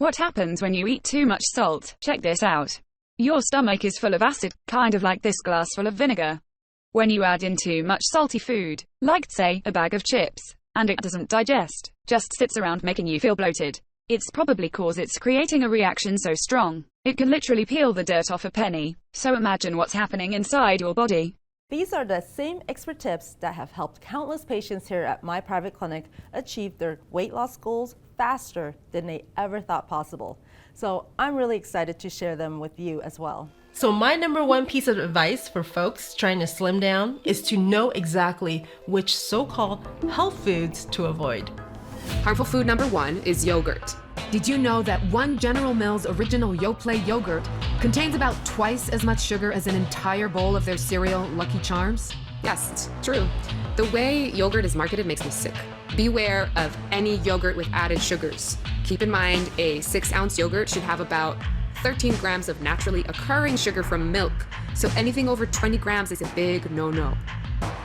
What happens when you eat too much salt? Check this out. Your stomach is full of acid, kind of like this glass full of vinegar. When you add in too much salty food, like say, a bag of chips, and it doesn't digest, just sits around making you feel bloated, it's probably cause it's creating a reaction so strong, it can literally peel the dirt off a penny. So imagine what's happening inside your body. These are the same expert tips that have helped countless patients here at my private clinic achieve their weight loss goals faster than they ever thought possible. So I'm really excited to share them with you as well. So my number one piece of advice for folks trying to slim down is to know exactly which so-called health foods to avoid. Harmful food number 1 is yogurt. Did you know that one General Mills original Yoplait yogurt contains about twice as much sugar as an entire bowl of their cereal Lucky Charms? Yes, it's true. The way yogurt is marketed makes me sick. Beware of any yogurt with added sugars. Keep in mind, a 6-ounce yogurt should have about 13 grams of naturally occurring sugar from milk, so anything over 20 grams is a big no-no.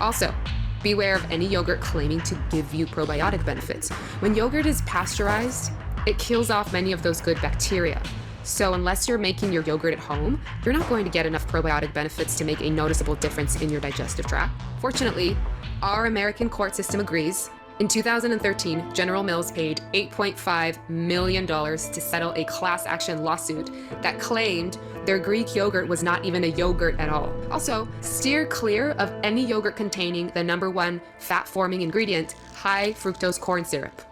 Also, beware of any yogurt claiming to give you probiotic benefits. When yogurt is pasteurized, it kills off many of those good bacteria. So unless you're making your yogurt at home, you're not going to get enough probiotic benefits to make a noticeable difference in your digestive tract. Fortunately, our American court system agrees. In 2013, General Mills paid $8.5 million to settle a class action lawsuit that claimed their Greek yogurt was not even a yogurt at all. Also, steer clear of any yogurt containing the number 1 fat-forming ingredient, high fructose corn syrup.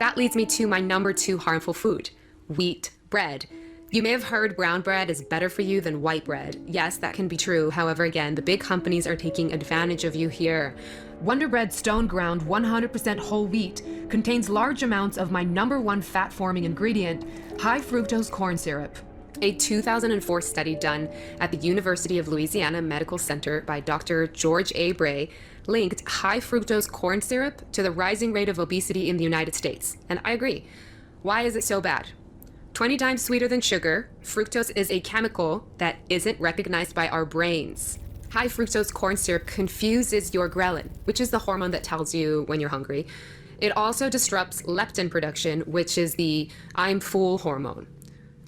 That leads me to my number 2 harmful food, wheat bread. You may have heard brown bread is better for you than white bread. Yes, that can be true. However, again, the big companies are taking advantage of you here. Wonder Bread Stone Ground 100% whole wheat contains large amounts of my number 1 fat-forming ingredient, high fructose corn syrup. A 2004 study done at the University of Louisiana Medical Center by Dr. George A. Bray linked high fructose corn syrup to the rising rate of obesity in the United States. And I agree. Why is it so bad? 20 times sweeter than sugar, fructose is a chemical that isn't recognized by our brains. High fructose corn syrup confuses your ghrelin, which is the hormone that tells you when you're hungry. It also disrupts leptin production, which is the I'm full hormone.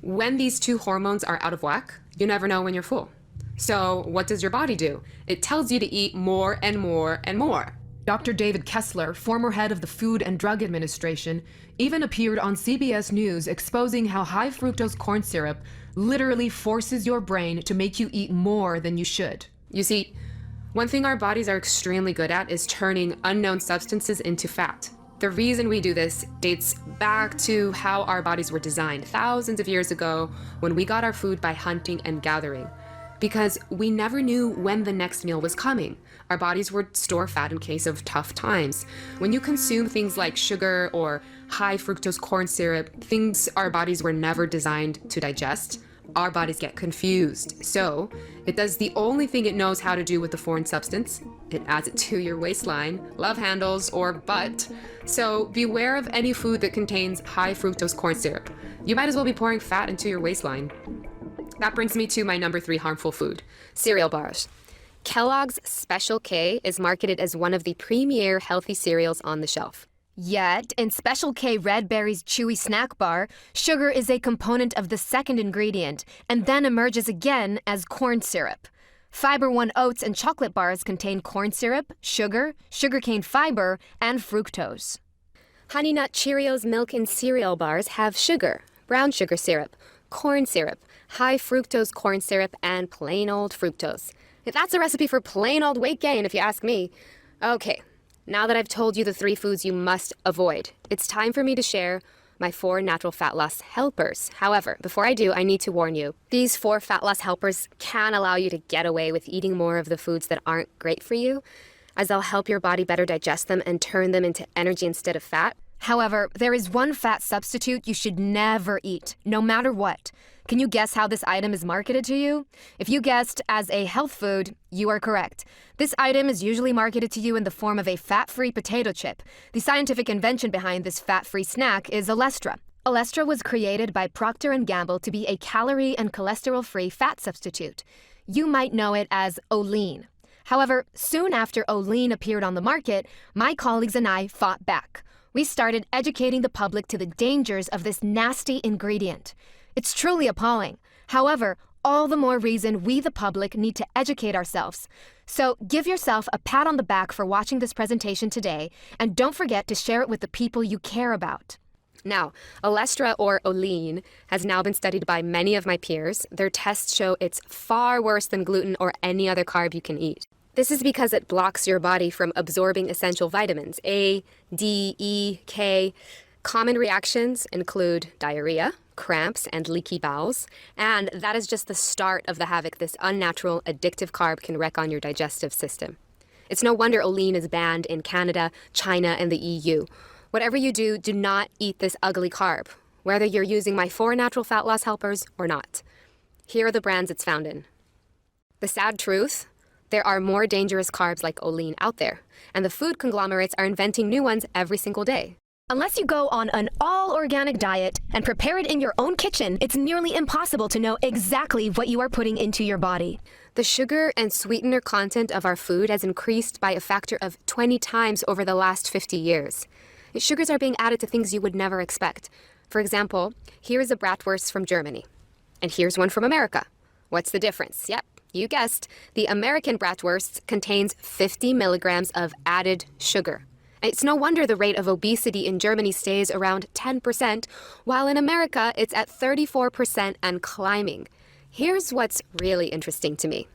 When these two hormones are out of whack, you never know when you're full. So what does your body do? It tells you to eat more and more and more. Dr. David Kessler, former head of the Food and Drug Administration, even appeared on CBS News exposing how high fructose corn syrup literally forces your brain to make you eat more than you should. You see, one thing our bodies are extremely good at is turning unknown substances into fat. The reason we do this dates back to how our bodies were designed thousands of years ago when we got our food by hunting and gathering. Because we never knew when the next meal was coming. Our bodies would store fat in case of tough times. When you consume things like sugar or high fructose corn syrup, things our bodies were never designed to digest, our bodies get confused. So it does the only thing it knows how to do with the foreign substance. It adds it to your waistline, love handles, or butt. So beware of any food that contains high fructose corn syrup. You might as well be pouring fat into your waistline. That brings me to my number 3 harmful food, cereal bars. Kellogg's Special K is marketed as one of the premier healthy cereals on the shelf. Yet, in Special K Red Berry's chewy snack bar, sugar is a component of the second ingredient and then emerges again as corn syrup. Fiber One oats and chocolate bars contain corn syrup, sugar, sugarcane fiber, and fructose. Honey Nut Cheerios milk and cereal bars have sugar, brown sugar syrup, corn syrup, high fructose corn syrup, and plain old fructose. That's a recipe for plain old weight gain, if you ask me. Okay, now that I've told you the 3 foods you must avoid, it's time for me to share my 4 natural fat loss helpers. However, before I do, I need to warn you. These 4 fat loss helpers can allow you to get away with eating more of the foods that aren't great for you, as they'll help your body better digest them and turn them into energy instead of fat. However, there is one fat substitute you should never eat, no matter what. Can you guess how this item is marketed to you? If you guessed as a health food, you are correct. This item is usually marketed to you in the form of a fat-free potato chip. The scientific invention behind this fat-free snack is Olestra. Olestra was created by Procter & Gamble to be a calorie and cholesterol-free fat substitute. You might know it as Olean. However, soon after Olean appeared on the market, my colleagues and I fought back. We started educating the public to the dangers of this nasty ingredient. It's truly appalling. However, all the more reason we, the public, need to educate ourselves. So give yourself a pat on the back for watching this presentation today, and don't forget to share it with the people you care about. Now, Olestra or Olean has now been studied by many of my peers. Their tests show it's far worse than gluten or any other carb you can eat. This is because it blocks your body from absorbing essential vitamins A, D, E, K. Common reactions include diarrhea, cramps, and leaky bowels, and that is just the start of the havoc this unnatural, addictive carb can wreak on your digestive system. It's no wonder Olean is banned in Canada, China, and the EU. Whatever you do, do not eat this ugly carb, whether you're using my 4 natural fat loss helpers or not. Here are the brands it's found in. The sad truth, there are more dangerous carbs like Olean out there, and the food conglomerates are inventing new ones every single day. Unless you go on an all-organic diet and prepare it in your own kitchen, it's nearly impossible to know exactly what you are putting into your body. The sugar and sweetener content of our food has increased by a factor of 20 times over the last 50 years. Sugars are being added to things you would never expect. For example, here is a bratwurst from Germany. And here's one from America. What's the difference? Yep, you guessed. The American bratwurst contains 50 milligrams of added sugar. It's no wonder the rate of obesity in Germany stays around 10%, while in America it's at 34% and climbing. Here's what's really interesting to me.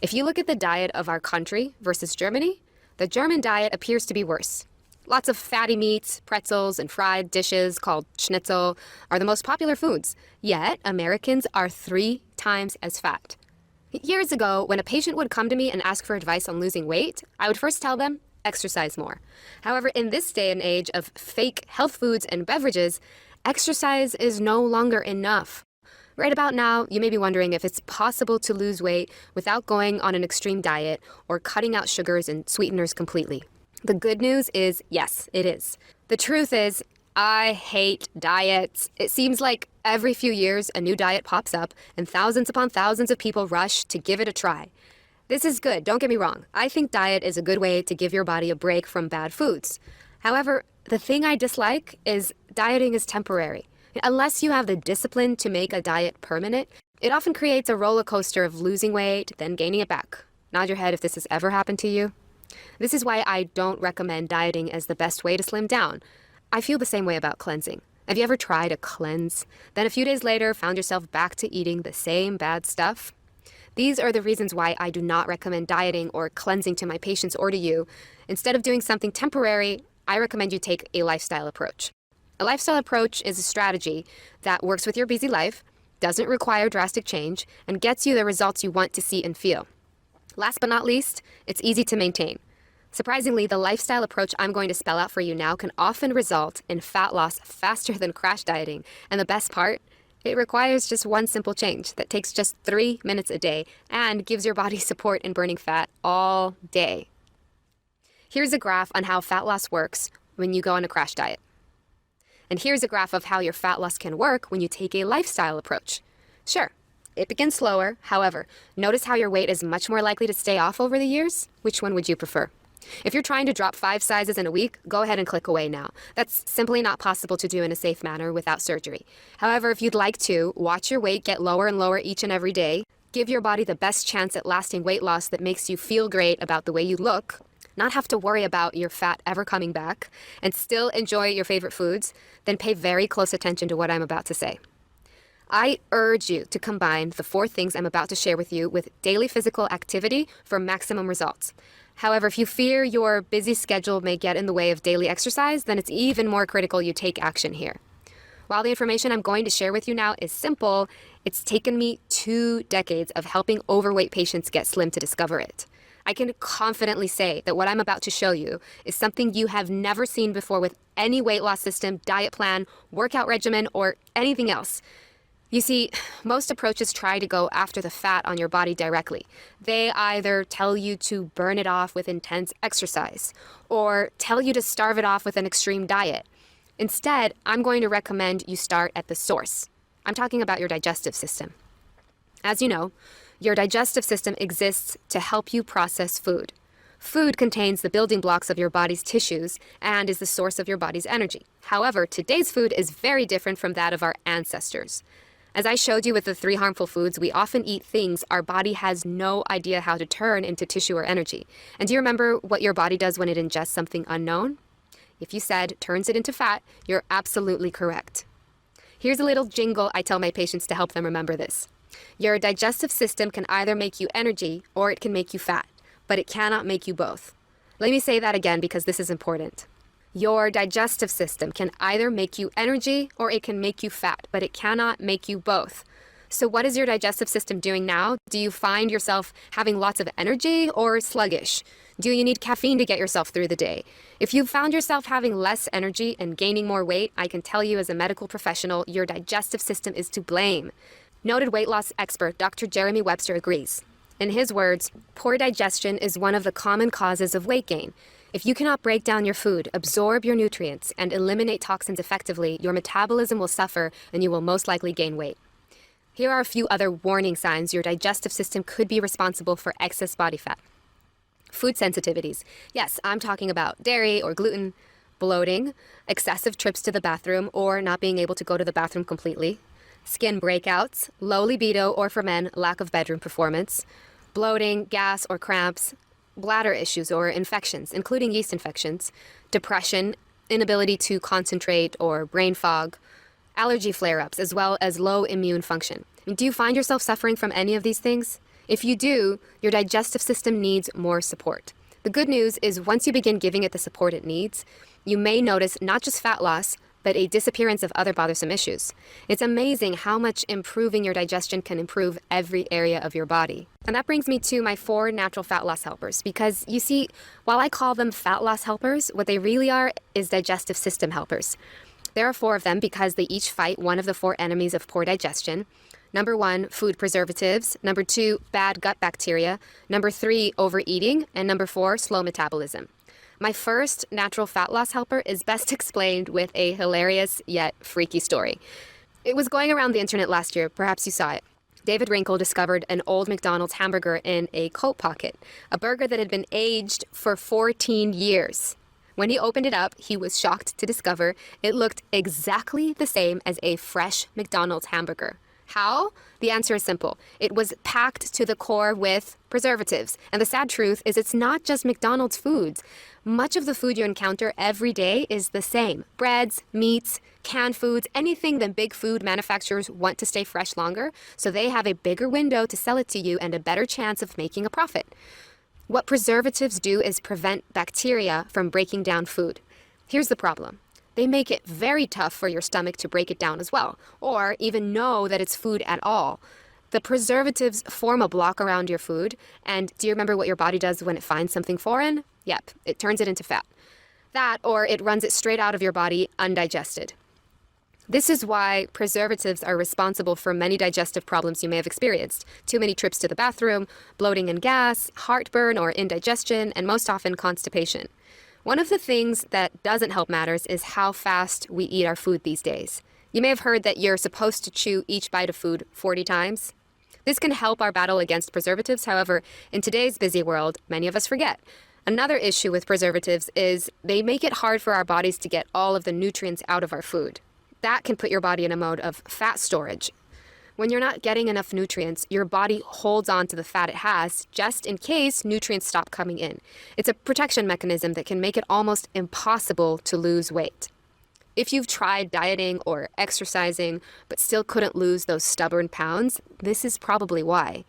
If you look at the diet of our country versus Germany, the German diet appears to be worse. Lots of fatty meats, pretzels, and fried dishes called schnitzel are the most popular foods, yet Americans are 3 times as fat. Years ago, when a patient would come to me and ask for advice on losing weight, I would first tell them, exercise more. However, in this day and age of fake health foods and beverages, exercise is no longer enough. Right about now, you may be wondering if it's possible to lose weight without going on an extreme diet or cutting out sugars and sweeteners completely. The good news is, yes, it is. The truth is, I hate diets. It seems like every few years a new diet pops up and thousands upon thousands of people rush to give it a try. This is good, don't get me wrong. I think diet is a good way to give your body a break from bad foods. However, the thing I dislike is dieting is temporary. Unless you have the discipline to make a diet permanent, it often creates a roller coaster of losing weight, then gaining it back. Nod your head if this has ever happened to you. This is why I don't recommend dieting as the best way to slim down. I feel the same way about cleansing. Have you ever tried a cleanse, then a few days later found yourself back to eating the same bad stuff? These are the reasons why I do not recommend dieting or cleansing to my patients or to you. Instead of doing something temporary, I recommend you take a lifestyle approach. A lifestyle approach is a strategy that works with your busy life, doesn't require drastic change, and gets you the results you want to see and feel. Last but not least, it's easy to maintain. Surprisingly, the lifestyle approach I'm going to spell out for you now can often result in fat loss faster than crash dieting. And the best part? It requires just one simple change that takes just 3 minutes a day and gives your body support in burning fat all day. Here's a graph on how fat loss works when you go on a crash diet. And here's a graph of how your fat loss can work when you take a lifestyle approach. Sure, it begins slower. However, notice how your weight is much more likely to stay off over the years? Which one would you prefer? If you're trying to drop 5 sizes in a week, go ahead and click away now. That's simply not possible to do in a safe manner without surgery. However, if you'd like to, watch your weight get lower and lower each and every day. Give your body the best chance at lasting weight loss that makes you feel great about the way you look, not have to worry about your fat ever coming back, and still enjoy your favorite foods, then pay very close attention to what I'm about to say. I urge you to combine the 4 things I'm about to share with you with daily physical activity for maximum results. However, if you fear your busy schedule may get in the way of daily exercise, then it's even more critical you take action here. While the information I'm going to share with you now is simple, it's taken me 2 decades of helping overweight patients get slim to discover it. I can confidently say that what I'm about to show you is something you have never seen before with any weight loss system, diet plan, workout regimen, or anything else. You see, most approaches try to go after the fat on your body directly. They either tell you to burn it off with intense exercise, or tell you to starve it off with an extreme diet. Instead, I'm going to recommend you start at the source. I'm talking about your digestive system. As you know, your digestive system exists to help you process food. Food contains the building blocks of your body's tissues and is the source of your body's energy. However, today's food is very different from that of our ancestors. As I showed you with the 3 harmful foods, we often eat things our body has no idea how to turn into tissue or energy. And do you remember what your body does when it ingests something unknown? If you said turns it into fat, you're absolutely correct. Here's a little jingle I tell my patients to help them remember this. Your digestive system can either make you energy or it can make you fat, but it cannot make you both. Let me say that again because this is important. Your digestive system can either make you energy or it can make you fat, but it cannot make you both. So what is your digestive system doing now? Do you find yourself having lots of energy or sluggish? Do you need caffeine to get yourself through the day? If you found yourself having less energy and gaining more weight, I can tell you as a medical professional, your digestive system is to blame. Noted weight loss expert Dr. Jeremy Webster agrees. In his words, poor digestion is one of the common causes of weight gain. If you cannot break down your food, absorb your nutrients, and eliminate toxins effectively, your metabolism will suffer and you will most likely gain weight. Here are a few other warning signs your digestive system could be responsible for excess body fat. Food sensitivities. Yes, I'm talking about dairy or gluten, bloating, excessive trips to the bathroom or not being able to go to the bathroom completely, skin breakouts, low libido or for men, lack of bedroom performance, bloating, gas or cramps, bladder issues or infections, including yeast infections, depression, inability to concentrate or brain fog, allergy flare-ups, as well as low immune function. Do you find yourself suffering from any of these things? If you do, your digestive system needs more support. The good news is once you begin giving it the support it needs, you may notice not just fat loss, but a disappearance of other bothersome issues. It's amazing how much improving your digestion can improve every area of your body. And that brings me to my 4 natural fat loss helpers, because you see, while I call them fat loss helpers, what they really are is digestive system helpers. There are 4 of them because they each fight one of the 4 enemies of poor digestion. Number 1, food preservatives. Number 2, bad gut bacteria. Number 3, overeating. And number 4, slow metabolism. My first natural fat loss helper is best explained with a hilarious yet freaky story. It was going around the internet last year, perhaps you saw it. David Wrinkle discovered an old McDonald's hamburger in a coat pocket, a burger that had been aged for 14 years. When he opened it up, he was shocked to discover it looked exactly the same as a fresh McDonald's hamburger. How? The answer is simple. It was packed to the core with preservatives. And the sad truth is it's not just McDonald's foods. Much of the food you encounter every day is the same. Breads, meats, canned foods, anything that big food manufacturers want to stay fresh longer, so they have a bigger window to sell it to you and a better chance of making a profit. What preservatives do is prevent bacteria from breaking down food. Here's the problem. They make it very tough for your stomach to break it down as well, or even know that it's food at all. The preservatives form a block around your food, and do you remember what your body does when it finds something foreign? Yep, it turns it into fat. That, or it runs it straight out of your body undigested. This is why preservatives are responsible for many digestive problems you may have experienced. Too many trips to the bathroom, bloating and gas, heartburn or indigestion, and most often constipation. One of the things that doesn't help matters is how fast we eat our food these days. You may have heard that you're supposed to chew each bite of food 40 times. This can help our battle against preservatives. However, in today's busy world, many of us forget. Another issue with preservatives is they make it hard for our bodies to get all of the nutrients out of our food. That can put your body in a mode of fat storage. When you're not getting enough nutrients, your body holds on to the fat it has just in case nutrients stop coming in. It's a protection mechanism that can make it almost impossible to lose weight. If you've tried dieting or exercising but still couldn't lose those stubborn pounds, this is probably why.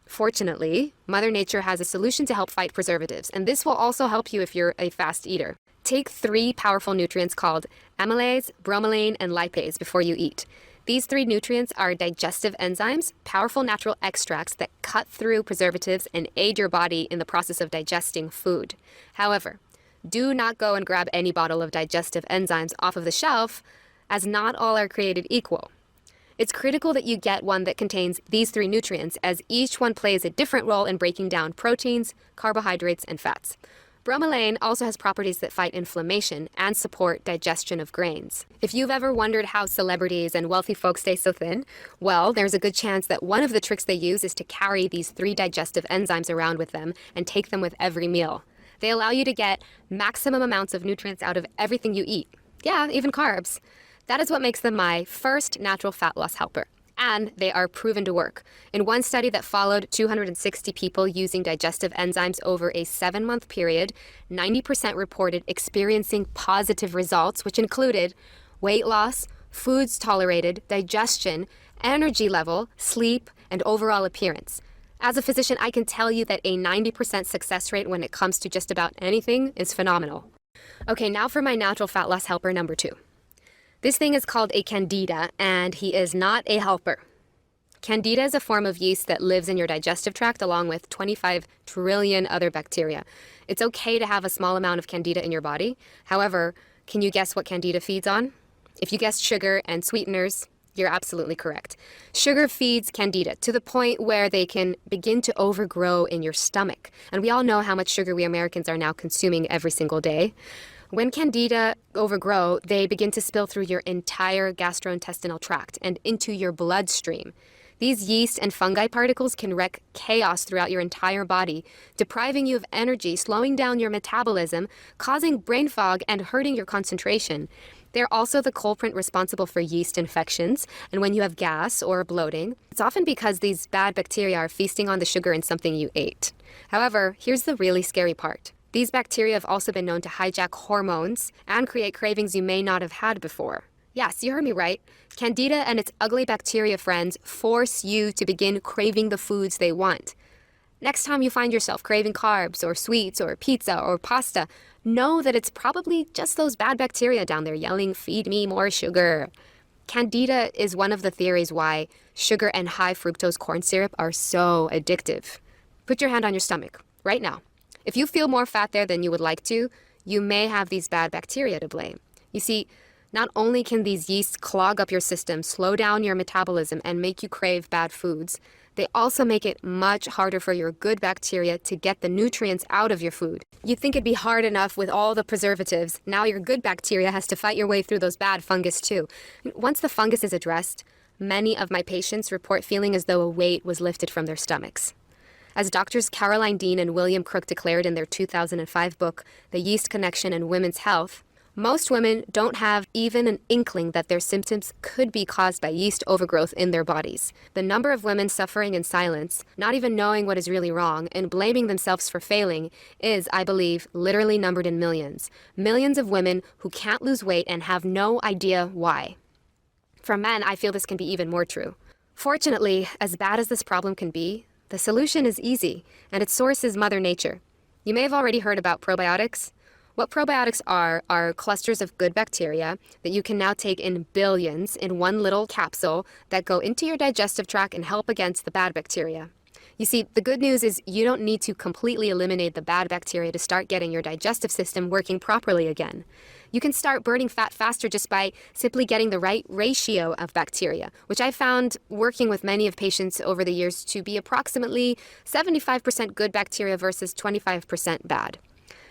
Fortunately, Mother Nature has a solution to help fight preservatives, and this will also help you if you're a fast eater. Take 3 powerful nutrients called amylase, bromelain, and lipase before you eat. These 3 nutrients are digestive enzymes, powerful natural extracts that cut through preservatives and aid your body in the process of digesting food. However, do not go and grab any bottle of digestive enzymes off of the shelf, as not all are created equal. It's critical that you get one that contains these 3 nutrients, as each one plays a different role in breaking down proteins, carbohydrates, and fats. Bromelain also has properties that fight inflammation and support digestion of grains. If you've ever wondered how celebrities and wealthy folks stay so thin, well, there's a good chance that one of the tricks they use is to carry these 3 digestive enzymes around with them and take them with every meal. They allow you to get maximum amounts of nutrients out of everything you eat. Yeah, even carbs. That is what makes them my first natural fat loss helper. And they are proven to work. In one study that followed 260 people using digestive enzymes over a 7-month period, 90% reported experiencing positive results, which included weight loss, foods tolerated, digestion, energy level, sleep, and overall appearance. As a physician, I can tell you that a 90% success rate when it comes to just about anything is phenomenal. Okay, now for my natural fat loss helper number 2. This thing is called a candida, and he is not a helper. Candida is a form of yeast that lives in your digestive tract along with 25 trillion other bacteria. It's okay to have a small amount of candida in your body. However, can you guess what candida feeds on? If you guessed sugar and sweeteners, you're absolutely correct. Sugar feeds candida to the point where they can begin to overgrow in your stomach. And we all know how much sugar we Americans are now consuming every single day. When candida overgrow, they begin to spill through your entire gastrointestinal tract and into your bloodstream. These yeast and fungi particles can wreak chaos throughout your entire body, depriving you of energy, slowing down your metabolism, causing brain fog, and hurting your concentration. They're also the culprit responsible for yeast infections, and when you have gas or bloating, it's often because these bad bacteria are feasting on the sugar in something you ate. However, here's the really scary part. These bacteria have also been known to hijack hormones and create cravings you may not have had before. Yes, you heard me right. Candida and its ugly bacteria friends force you to begin craving the foods they want. Next time you find yourself craving carbs or sweets or pizza or pasta, know that it's probably just those bad bacteria down there yelling, "Feed me more sugar." Candida is one of the theories why sugar and high fructose corn syrup are so addictive. Put your hand on your stomach right now. If you feel more fat there than you would like to, you may have these bad bacteria to blame. You see, not only can these yeasts clog up your system, slow down your metabolism, and make you crave bad foods, they also make it much harder for your good bacteria to get the nutrients out of your food. You'd think it'd be hard enough with all the preservatives. Now your good bacteria has to fight your way through those bad fungus too. Once the fungus is addressed, many of my patients report feeling as though a weight was lifted from their stomachs. As doctors Caroline Dean and William Crook declared in their 2005 book, The Yeast Connection in Women's Health, most women don't have even an inkling that their symptoms could be caused by yeast overgrowth in their bodies. The number of women suffering in silence, not even knowing what is really wrong, and blaming themselves for failing is, I believe, literally numbered in millions. Millions of women who can't lose weight and have no idea why. For men, I feel this can be even more true. Fortunately, as bad as this problem can be, the solution is easy, and its source is Mother Nature. You may have already heard about probiotics. What probiotics are clusters of good bacteria that you can now take in billions in one little capsule that go into your digestive tract and help against the bad bacteria. You see, the good news is you don't need to completely eliminate the bad bacteria to start getting your digestive system working properly again. You can start burning fat faster just by simply getting the right ratio of bacteria, which I found working with many of patients over the years to be approximately 75% good bacteria versus 25% bad.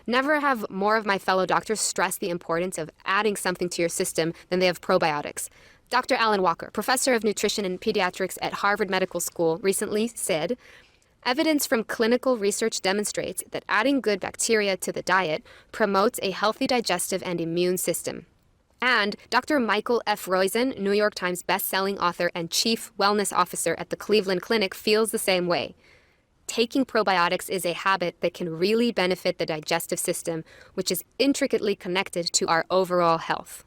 Never have more of my fellow doctors stress the importance of adding something to your system than they have probiotics. Dr. Alan Walker, professor of nutrition and pediatrics at Harvard Medical School, recently said, "Evidence from clinical research demonstrates that adding good bacteria to the diet promotes a healthy digestive and immune system." And Dr. Michael F. Roizen, New York Times bestselling author and chief wellness officer at the Cleveland Clinic, feels the same way. Taking probiotics is a habit that can really benefit the digestive system, which is intricately connected to our overall health.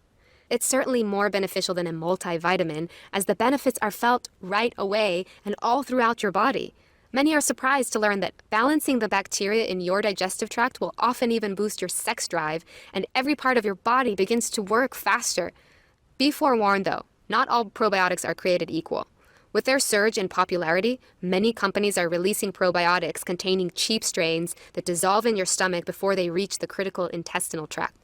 It's certainly more beneficial than a multivitamin, as the benefits are felt right away and all throughout your body. Many are surprised to learn that balancing the bacteria in your digestive tract will often even boost your sex drive, and every part of your body begins to work faster. Be forewarned though, not all probiotics are created equal. With their surge in popularity, many companies are releasing probiotics containing cheap strains that dissolve in your stomach before they reach the critical intestinal tract.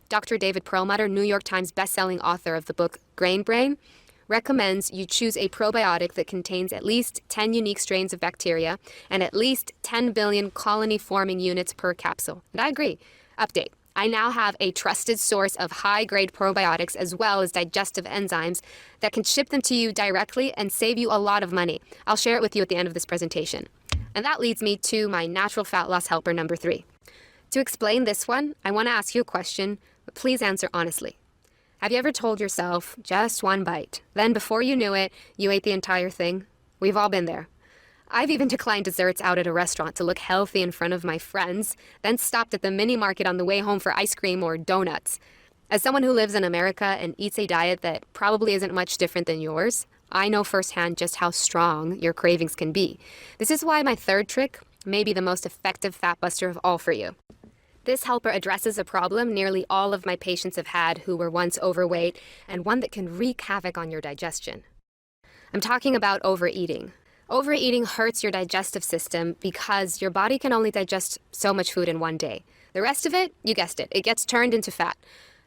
Dr. David Perlmutter, New York Times bestselling author of the book Grain Brain, recommends you choose a probiotic that contains at least 10 unique strains of bacteria and at least 10 billion colony-forming units per capsule. And I agree. Update. I now have a trusted source of high-grade probiotics as well as digestive enzymes that can ship them to you directly and save you a lot of money. I'll share it with you at the end of this presentation. And that leads me to my natural fat loss helper number 3. To explain this one, I want to ask you a question, but please answer honestly. Have you ever told yourself, just one bite, then before you knew it, you ate the entire thing? We've all been there. I've even declined desserts out at a restaurant to look healthy in front of my friends, then stopped at the mini market on the way home for ice cream or donuts. As someone who lives in America and eats a diet that probably isn't much different than yours, I know firsthand just how strong your cravings can be. This is why my third trick may be the most effective fat buster of all for you. This helper addresses a problem nearly all of my patients have had who were once overweight, and one that can wreak havoc on your digestion. I'm talking about overeating. Overeating hurts your digestive system because your body can only digest so much food in one day. The rest of it, you guessed it, it gets turned into fat.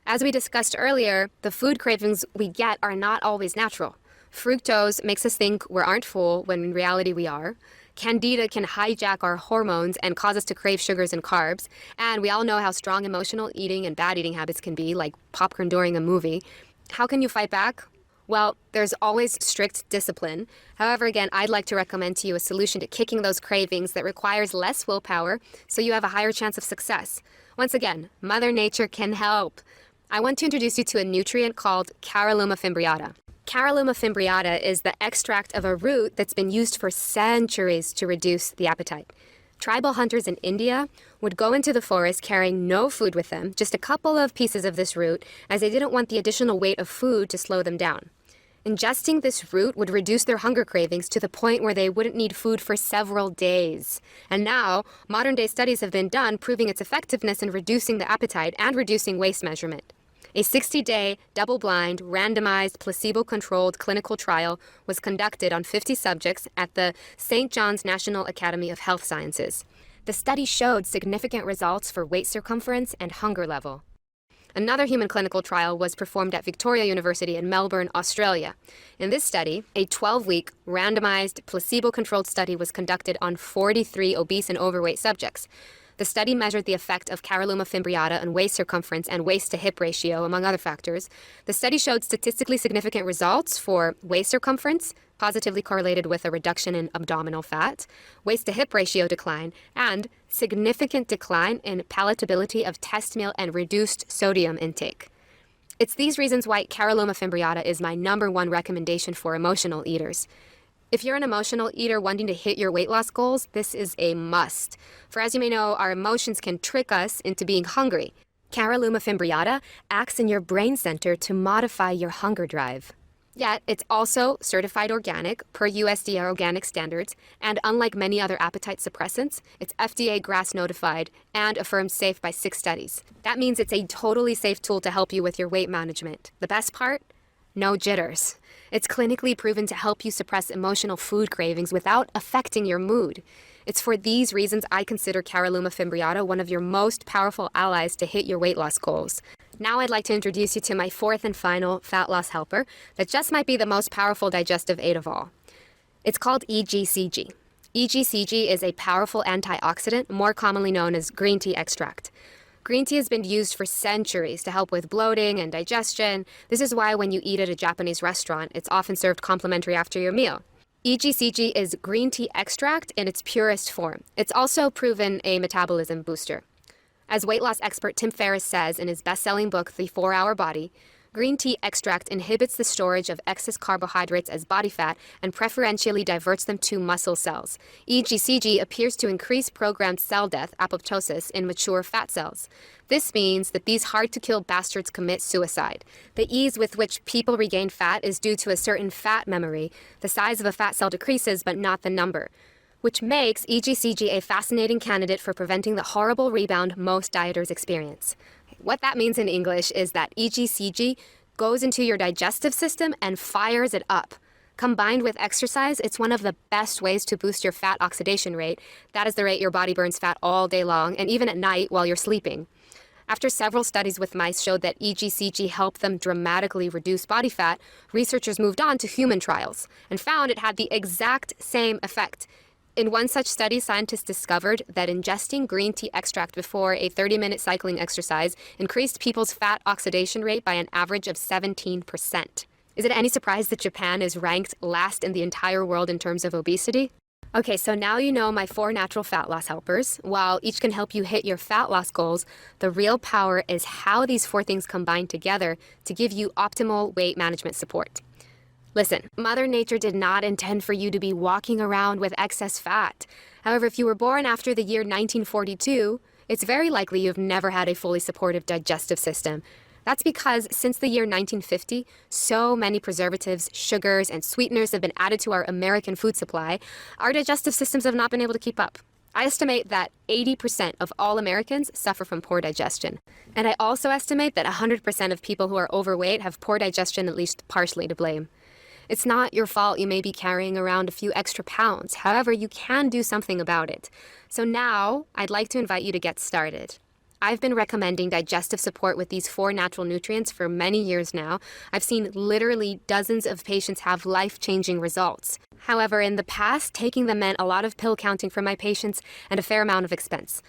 As we discussed earlier, the food cravings we get are not always natural. Fructose makes us think we aren't full when in reality we are. Candida can hijack our hormones and cause us to crave sugars and carbs. And we all know how strong emotional eating and bad eating habits can be, like popcorn during a movie. How can you fight back? Well, there's always strict discipline. However, again, I'd like to recommend to you a solution to kicking those cravings that requires less willpower so you have a higher chance of success. Once again, Mother Nature can help. I want to introduce you to a nutrient called Caralluma fimbriata. Caralluma fimbriata is the extract of a root that's been used for centuries to reduce the appetite. Tribal hunters in India would go into the forest carrying no food with them, just a couple of pieces of this root, as they didn't want the additional weight of food to slow them down. Ingesting this root would reduce their hunger cravings to the point where they wouldn't need food for several days. And now, modern-day studies have been done proving its effectiveness in reducing the appetite and reducing waist measurement. A 60-day, double-blind, randomized, placebo-controlled clinical trial was conducted on 50 subjects at the St. John's National Academy of Health Sciences. The study showed significant results for waist circumference and hunger level. Another human clinical trial was performed at Victoria University in Melbourne, Australia. In this study, a 12-week, randomized, placebo-controlled study was conducted on 43 obese and overweight subjects. The study measured the effect of Caralluma fimbriata on waist circumference and waist-to-hip ratio, among other factors. The study showed statistically significant results for waist circumference, positively correlated with a reduction in abdominal fat, waist-to-hip ratio decline, and significant decline in palatability of test meal and reduced sodium intake. It's these reasons why Caralluma fimbriata is my #1 recommendation for emotional eaters. If you're an emotional eater wanting to hit your weight loss goals, this is a must. For as you may know, our emotions can trick us into being hungry. Caralluma fimbriata acts in your brain center to modify your hunger drive. Yet, it's also certified organic per USDA organic standards, and unlike many other appetite suppressants, it's FDA GRAS notified and affirmed safe by 6 studies. That means it's a totally safe tool to help you with your weight management. The best part? No jitters. It's clinically proven to help you suppress emotional food cravings without affecting your mood. It's for these reasons I consider Caralluma fimbriata one of your most powerful allies to hit your weight loss goals. Now I'd like to introduce you to my 4th and final fat loss helper that just might be the most powerful digestive aid of all. It's called EGCG. EGCG is a powerful antioxidant, more commonly known as green tea extract. Green tea has been used for centuries to help with bloating and digestion. This is why when you eat at a Japanese restaurant, it's often served complimentary after your meal. EGCG is green tea extract in its purest form. It's also proven a metabolism booster. As weight loss expert Tim Ferriss says in his best-selling book, The 4-Hour Body, green tea extract inhibits the storage of excess carbohydrates as body fat and preferentially diverts them to muscle cells. EGCG appears to increase programmed cell death, apoptosis, in mature fat cells. This means that these hard-to-kill bastards commit suicide. The ease with which people regain fat is due to a certain fat memory. The size of a fat cell decreases, but not the number, which makes EGCG a fascinating candidate for preventing the horrible rebound most dieters experience. What that means in English is that EGCG goes into your digestive system and fires it up. Combined with exercise, it's one of the best ways to boost your fat oxidation rate. That is the rate your body burns fat all day long and even at night while you're sleeping. After several studies with mice showed that EGCG helped them dramatically reduce body fat, researchers moved on to human trials and found it had the exact same effect. In one such study, scientists discovered that ingesting green tea extract before a 30-minute cycling exercise increased people's fat oxidation rate by an average of 17%. Is it any surprise that Japan is ranked last in the entire world in terms of obesity? Okay, so now you know my 4 natural fat loss helpers. While each can help you hit your fat loss goals, the real power is how these 4 things combine together to give you optimal weight management support. Listen, Mother Nature did not intend for you to be walking around with excess fat. However, if you were born after the year 1942, it's very likely you've never had a fully supportive digestive system. That's because since the year 1950, so many preservatives, sugars, and sweeteners have been added to our American food supply, our digestive systems have not been able to keep up. I estimate that 80% of all Americans suffer from poor digestion. And I also estimate that 100% of people who are overweight have poor digestion at least partially to blame. It's not your fault you may be carrying around a few extra pounds. However, you can do something about it. So now, I'd like to invite you to get started. I've been recommending digestive support with these 4 natural nutrients for many years now. I've seen literally dozens of patients have life-changing results. However, in the past, taking them meant a lot of pill counting for my patients and a fair amount of expense.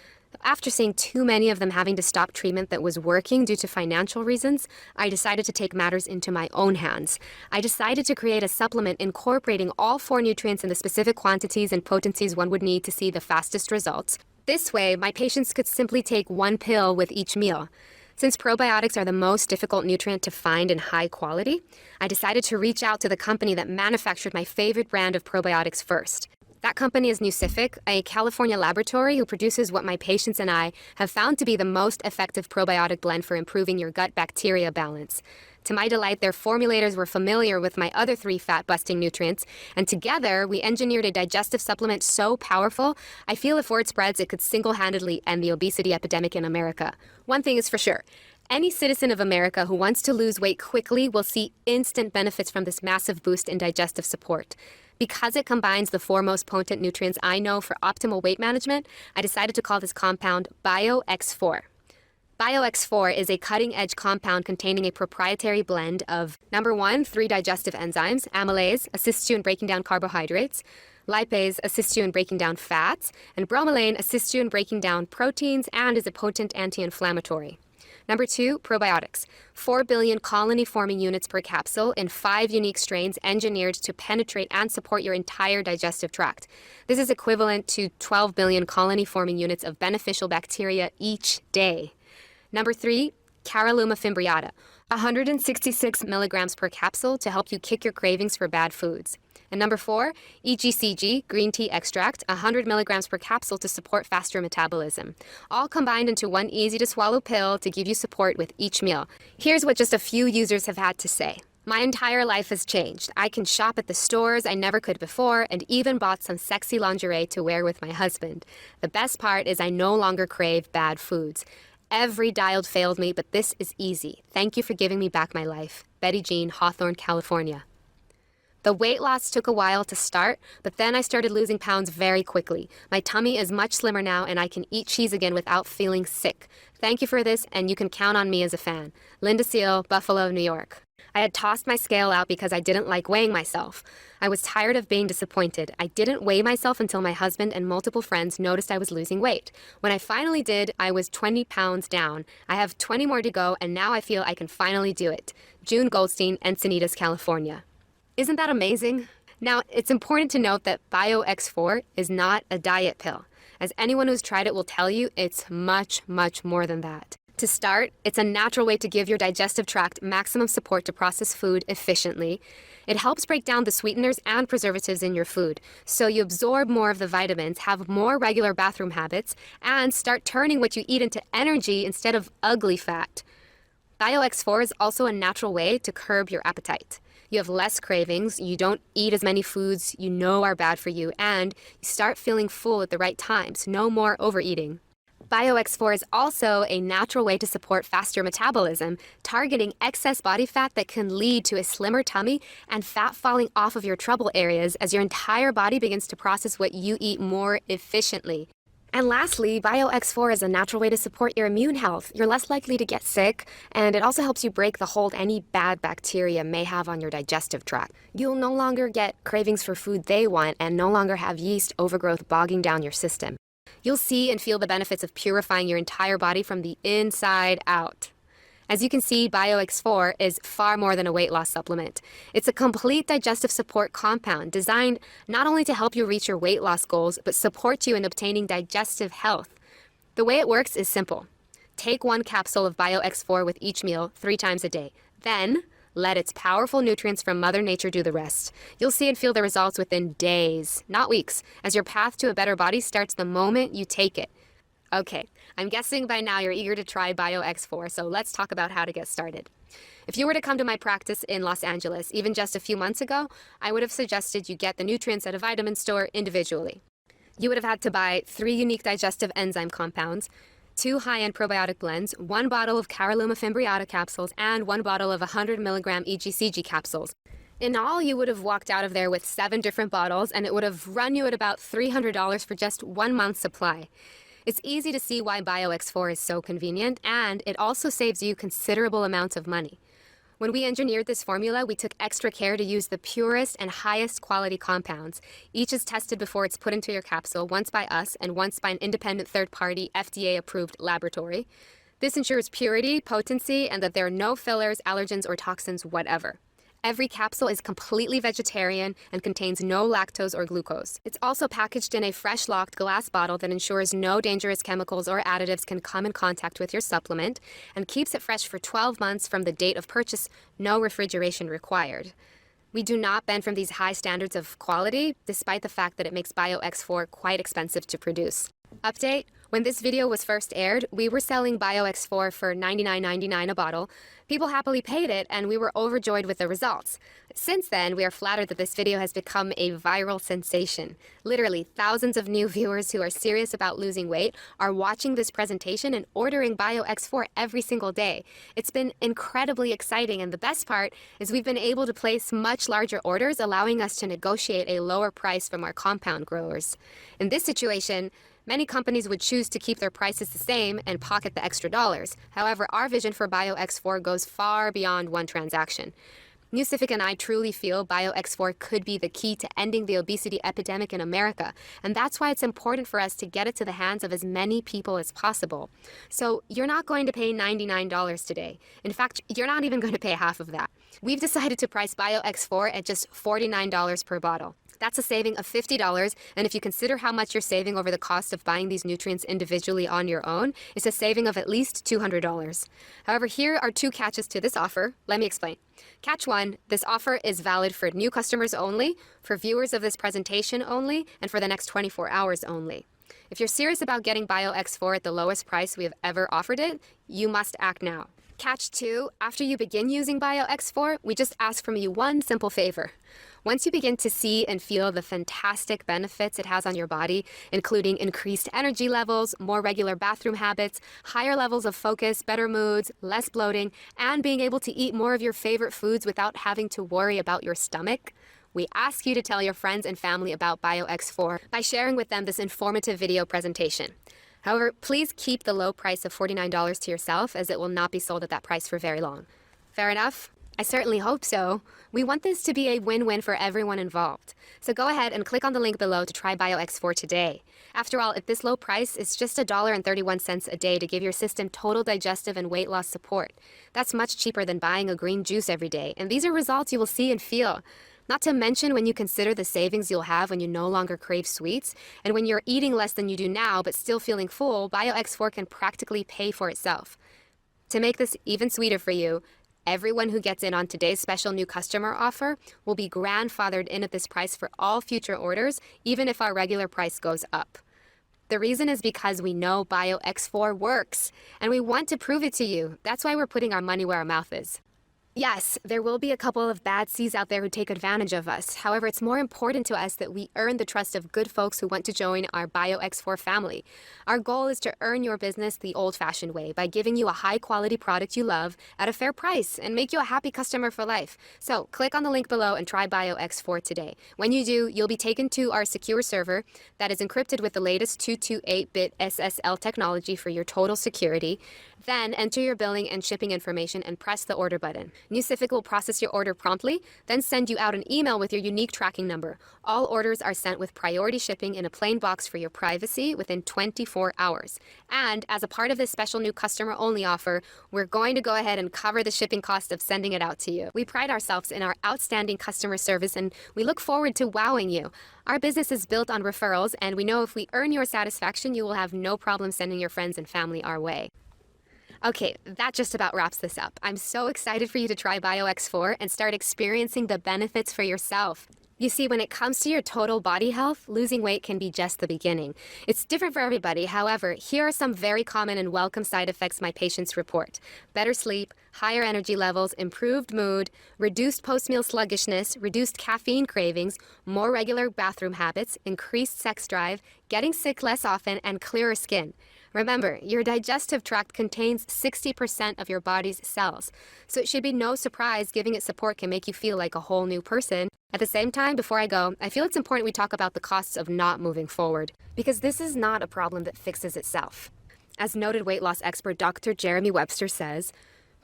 After seeing too many of them having to stop treatment that was working due to financial reasons, I decided to take matters into my own hands. I decided to create a supplement incorporating all 4 nutrients in the specific quantities and potencies one would need to see the fastest results. This way, my patients could simply take 1 pill with each meal. Since probiotics are the most difficult nutrient to find in high quality, I decided to reach out to the company that manufactured my favorite brand of probiotics first. That company is Nucific, a California laboratory who produces what my patients and I have found to be the most effective probiotic blend for improving your gut bacteria balance. To my delight, their formulators were familiar with my other 3 fat-busting nutrients, and together we engineered a digestive supplement so powerful, I feel if word spreads, it could single-handedly end the obesity epidemic in America. One thing is for sure. Any citizen of America who wants to lose weight quickly will see instant benefits from this massive boost in digestive support. Because it combines the 4 most potent nutrients I know for optimal weight management, I decided to call this compound BioX4. BioX4 is a cutting-edge compound containing a proprietary blend of, number 1, 3 digestive enzymes. Amylase assists you in breaking down carbohydrates, lipase assists you in breaking down fats, and bromelain assists you in breaking down proteins and is a potent anti-inflammatory. Number 2, probiotics. 4 billion colony-forming units per capsule in 5 unique strains engineered to penetrate and support your entire digestive tract. This is equivalent to 12 billion colony-forming units of beneficial bacteria each day. Number 3, Caralluma fimbriata, 166 milligrams per capsule to help you kick your cravings for bad foods. And number 4, EGCG, green tea extract, 100 milligrams per capsule to support faster metabolism. All combined into 1 easy-to-swallow pill to give you support with each meal. Here's what just a few users have had to say. My entire life has changed. I can shop at the stores I never could before and even bought some sexy lingerie to wear with my husband. The best part is I no longer crave bad foods. Every diet failed me, but this is easy. Thank you for giving me back my life. Betty Jean, Hawthorne, California. The weight loss took a while to start, but then I started losing pounds very quickly. My tummy is much slimmer now, and I can eat cheese again without feeling sick. Thank you for this, and you can count on me as a fan. Linda Seal, Buffalo, New York. I had tossed my scale out because I didn't like weighing myself. I was tired of being disappointed. I didn't weigh myself until my husband and multiple friends noticed I was losing weight. When I finally did, I was 20 pounds down. I have 20 more to go, and now I feel I can finally do it. June Goldstein, Encinitas, California. Isn't that amazing? Now, it's important to note that BioX4 is not a diet pill. As anyone who's tried it will tell you, it's much, much more than that. To start, it's a natural way to give your digestive tract maximum support to process food efficiently. It helps break down the sweeteners and preservatives in your food, so you absorb more of the vitamins, have more regular bathroom habits, and start turning what you eat into energy instead of ugly fat. BioX4 is also a natural way to curb your appetite. You have less cravings, you don't eat as many foods you know are bad for you, and you start feeling full at the right times, no more overeating. BioX4 is also a natural way to support faster metabolism, targeting excess body fat that can lead to a slimmer tummy and fat falling off of your trouble areas as your entire body begins to process what you eat more efficiently. And lastly, BioX4 is a natural way to support your immune health. You're less likely to get sick, and it also helps you break the hold any bad bacteria may have on your digestive tract. You'll no longer get cravings for food they want and no longer have yeast overgrowth bogging down your system. You'll see and feel the benefits of purifying your entire body from the inside out. As you can see, BioX4 is far more than a weight loss supplement. It's a complete digestive support compound designed not only to help you reach your weight loss goals, but support you in obtaining digestive health. The way it works is simple. Take 1 capsule of BioX4 with each meal 3 times a day. Then, let its powerful nutrients from Mother Nature do the rest. You'll see and feel the results within days, not weeks, as your path to a better body starts the moment you take it. Okay, I'm guessing by now you're eager to try BioX4, so let's talk about how to get started. If you were to come to my practice in Los Angeles, even just a few months ago, I would have suggested you get the nutrients at a vitamin store individually. You would have had to buy 3 unique digestive enzyme compounds, 2 high-end probiotic blends, 1 bottle of Caralluma fimbriata capsules, and 1 bottle of 100 milligram EGCG capsules. In all, you would have walked out of there with 7 different bottles, and it would have run you at about $300 for just 1 month's supply. It's easy to see why BioX4 is so convenient, and it also saves you considerable amounts of money. When we engineered this formula, we took extra care to use the purest and highest quality compounds. Each is tested before it's put into your capsule, once by us and once by an independent third-party FDA-approved laboratory. This ensures purity, potency, and that there are no fillers, allergens, or toxins whatever. Every capsule is completely vegetarian and contains no lactose or glucose. It's also packaged in a fresh locked glass bottle that ensures no dangerous chemicals or additives can come in contact with your supplement and keeps it fresh for 12 months from the date of purchase, no refrigeration required. We do not bend from these high standards of quality, despite the fact that it makes BioX4 quite expensive to produce. Update: when this video was first aired, we were selling BioX4 for $99.99 a bottle. People happily paid it, and we were overjoyed with the results. Since then, we are flattered that this video has become a viral sensation. Literally, thousands of new viewers who are serious about losing weight are watching this presentation and ordering BioX4 every single day. It's been incredibly exciting, and the best part is we've been able to place much larger orders, allowing us to negotiate a lower price from our compound growers. In this situation, many companies would choose to keep their prices the same and pocket the extra dollars. However, our vision for BioX4 goes far beyond one transaction. Newcific and I truly feel BioX4 could be the key to ending the obesity epidemic in America, and that's why it's important for us to get it to the hands of as many people as possible. So you're not going to pay $99 today. In fact, you're not even going to pay half of that. We've decided to price BioX4 at just $49 per bottle. That's a saving of $50, and if you consider how much you're saving over the cost of buying these nutrients individually on your own, it's a saving of at least $200. However, here are 2 catches to this offer. Let me explain. Catch 1, this offer is valid for new customers only, for viewers of this presentation only, and for the next 24 hours only. If you're serious about getting BioX4 at the lowest price we have ever offered it, you must act now. Catch 2, after you begin using BioX4, we just ask from you one simple favor. Once you begin to see and feel the fantastic benefits it has on your body, including increased energy levels, more regular bathroom habits, higher levels of focus, better moods, less bloating, and being able to eat more of your favorite foods without having to worry about your stomach, we ask you to tell your friends and family about BioX4 by sharing with them this informative video presentation. However, please keep the low price of $49 to yourself, as it will not be sold at that price for very long. Fair enough? I certainly hope so. We want this to be a win-win for everyone involved. So go ahead and click on the link below to try BioX4 today. After all, at this low price, it's just $1.31 a day to give your system total digestive and weight loss support. That's much cheaper than buying a green juice every day, and these are results you will see and feel. Not to mention when you consider the savings you'll have when you no longer crave sweets, and when you're eating less than you do now but still feeling full, BioX4 can practically pay for itself. To make this even sweeter for you, everyone who gets in on today's special new customer offer will be grandfathered in at this price for all future orders, even if our regular price goes up. The reason is because we know BioX4 works, and we want to prove it to you. That's why we're putting our money where our mouth is. Yes, there will be a couple of bad C's out there who take advantage of us. However, it's more important to us that we earn the trust of good folks who want to join our BioX4 family. Our goal is to earn your business the old-fashioned way by giving you a high-quality product you love at a fair price and make you a happy customer for life. So click on the link below and try BioX4 today. When you do, you'll be taken to our secure server that is encrypted with the latest 228-bit SSL technology for your total security. Then enter your billing and shipping information and press the order button. Nucific will process your order promptly, then send you out an email with your unique tracking number. All orders are sent with priority shipping in a plain box for your privacy within 24 hours. And as a part of this special new customer-only offer, we're going to go ahead and cover the shipping cost of sending it out to you. We pride ourselves in our outstanding customer service, and we look forward to wowing you. Our business is built on referrals, and we know if we earn your satisfaction, you will have no problem sending your friends and family our way. Okay, that just about wraps this up. I'm so excited for you to try BioX4 and start experiencing the benefits for yourself. You see, when it comes to your total body health, losing weight can be just the beginning. It's different for everybody. However, here are some very common and welcome side effects my patients report. Better sleep, higher energy levels, improved mood, reduced post-meal sluggishness, reduced caffeine cravings, more regular bathroom habits, increased sex drive, getting sick less often, and clearer skin. Remember, your digestive tract contains 60% of your body's cells, so it should be no surprise giving it support can make you feel like a whole new person. At the same time, before I go, I feel it's important we talk about the costs of not moving forward, because this is not a problem that fixes itself. As noted weight loss expert Dr. Jeremy Webster says,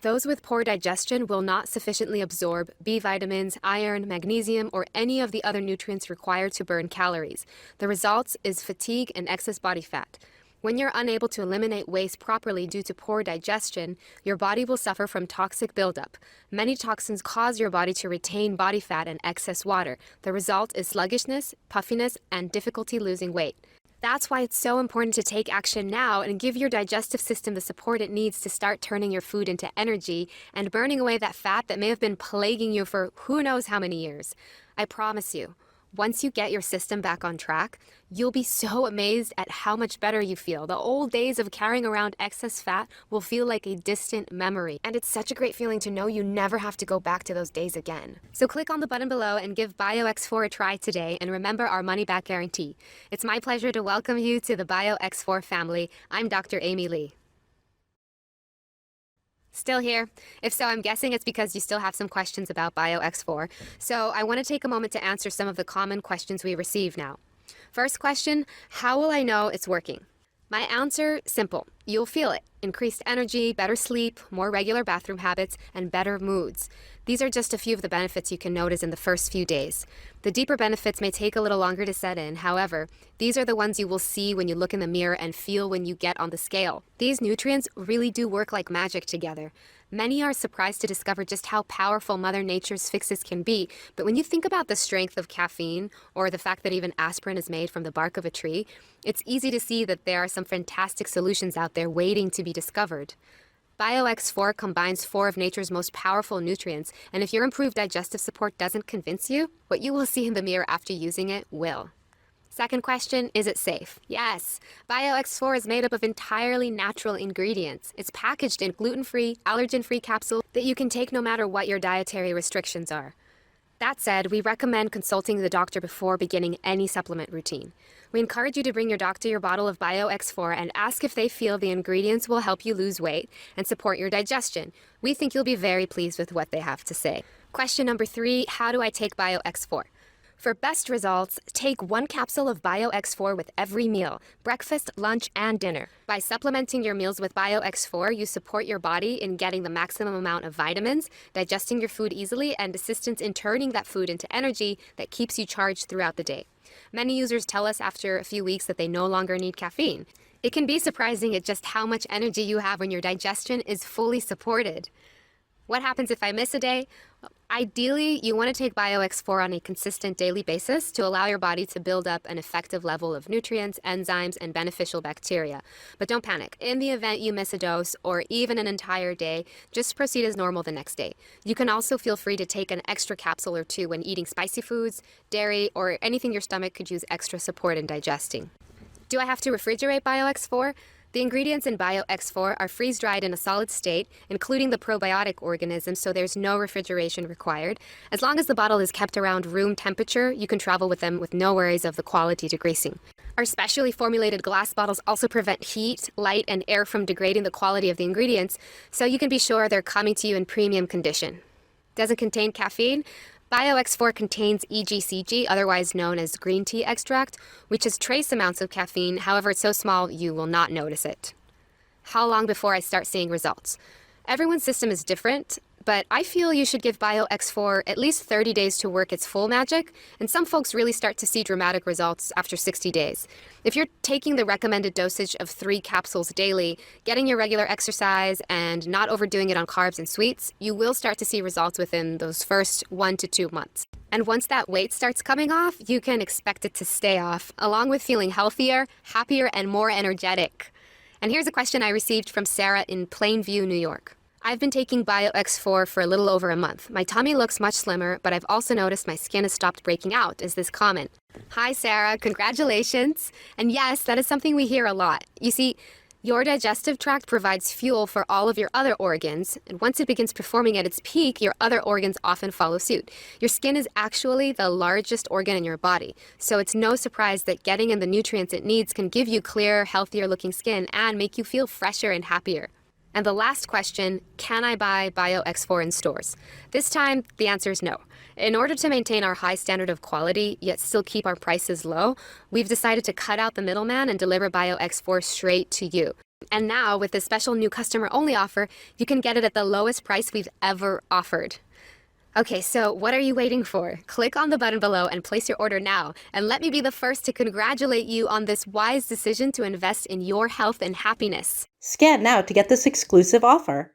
those with poor digestion will not sufficiently absorb B vitamins, iron, magnesium, or any of the other nutrients required to burn calories. The result is fatigue and excess body fat. When you're unable to eliminate waste properly due to poor digestion, your body will suffer from toxic buildup. Many toxins cause your body to retain body fat and excess water. The result is sluggishness, puffiness, and difficulty losing weight. That's why it's so important to take action now and give your digestive system the support it needs to start turning your food into energy and burning away that fat that may have been plaguing you for who knows how many years. I promise you, once you get your system back on track, you'll be so amazed at how much better you feel. The old days of carrying around excess fat will feel like a distant memory. And it's such a great feeling to know you never have to go back to those days again. So click on the button below and give BioX4 a try today, and remember our money-back guarantee. It's my pleasure to welcome you to the BioX4 family. I'm Dr. Amy Lee. Still here? If so, I'm guessing it's because you still have some questions about BioX4. So I want to take a moment to answer some of the common questions we receive now. First question, how will I know it's working? My answer, simple. You'll feel it. Increased energy, better sleep, more regular bathroom habits, and better moods. These are just a few of the benefits you can notice in the first few days. The deeper benefits may take a little longer to set in. However, these are the ones you will see when you look in the mirror and feel when you get on the scale. These nutrients really do work like magic together. Many are surprised to discover just how powerful Mother Nature's fixes can be, but when you think about the strength of caffeine, or the fact that even aspirin is made from the bark of a tree, it's easy to see that there are some fantastic solutions out there waiting to be discovered. BioX4 combines 4 of nature's most powerful nutrients, and if your improved digestive support doesn't convince you, what you will see in the mirror after using it will. Second question, is it safe? Yes. BioX4 is made up of entirely natural ingredients. It's packaged in gluten-free, allergen-free capsules that you can take no matter what your dietary restrictions are. That said, we recommend consulting the doctor before beginning any supplement routine. We encourage you to bring your doctor your bottle of BioX4 and ask if they feel the ingredients will help you lose weight and support your digestion. We think you'll be very pleased with what they have to say. Question number 3, how do I take BioX4? For best results, take 1 capsule of BioX4 with every meal, breakfast, lunch, and dinner. By supplementing your meals with BioX4, you support your body in getting the maximum amount of vitamins, digesting your food easily, and assistance in turning that food into energy that keeps you charged throughout the day. Many users tell us after a few weeks that they no longer need caffeine. It can be surprising at just how much energy you have when your digestion is fully supported. What happens if I miss a day? Ideally, you want to take BioX4 on a consistent daily basis to allow your body to build up an effective level of nutrients, enzymes, and beneficial bacteria. But don't panic. In the event you miss a dose or even an entire day, just proceed as normal the next day. You can also feel free to take an extra capsule or 2 when eating spicy foods, dairy, or anything your stomach could use extra support in digesting. Do I have to refrigerate BioX4? The ingredients in BioX4 are freeze-dried in a solid state, including the probiotic organisms, so there's no refrigeration required. As long as the bottle is kept around room temperature, you can travel with them with no worries of the quality degreasing. Our specially formulated glass bottles also prevent heat, light, and air from degrading the quality of the ingredients, so you can be sure they're coming to you in premium condition. Doesn't contain caffeine. BioX4 contains EGCG, otherwise known as green tea extract, which has trace amounts of caffeine. However, it's so small you will not notice it. How long before I start seeing results? Everyone's system is different, but I feel you should give BioX4 at least 30 days to work its full magic, and some folks really start to see dramatic results after 60 days. If you're taking the recommended dosage of 3 capsules daily, getting your regular exercise, and not overdoing it on carbs and sweets, you will start to see results within those first 1 to 2 months. And once that weight starts coming off, you can expect it to stay off, along with feeling healthier, happier, and more energetic. And here's a question I received from Sarah in Plainview, New York. I've been taking BioX4 for a little over a month. My tummy looks much slimmer, but I've also noticed my skin has stopped breaking out. Is this common? Hi, Sarah. Congratulations. And yes, that is something we hear a lot. You see, your digestive tract provides fuel for all of your other organs, and once it begins performing at its peak, your other organs often follow suit. Your skin is actually the largest organ in your body, so it's no surprise that getting in the nutrients it needs can give you clearer, healthier looking skin and make you feel fresher and happier. And the last question, can I buy BioX4 in stores? This time, the answer is no. In order to maintain our high standard of quality, yet still keep our prices low, we've decided to cut out the middleman and deliver BioX4 straight to you. And now, with this special new customer-only offer, you can get it at the lowest price we've ever offered. Okay, so what are you waiting for? Click on the button below and place your order now. And let me be the first to congratulate you on this wise decision to invest in your health and happiness. Scan now to get this exclusive offer.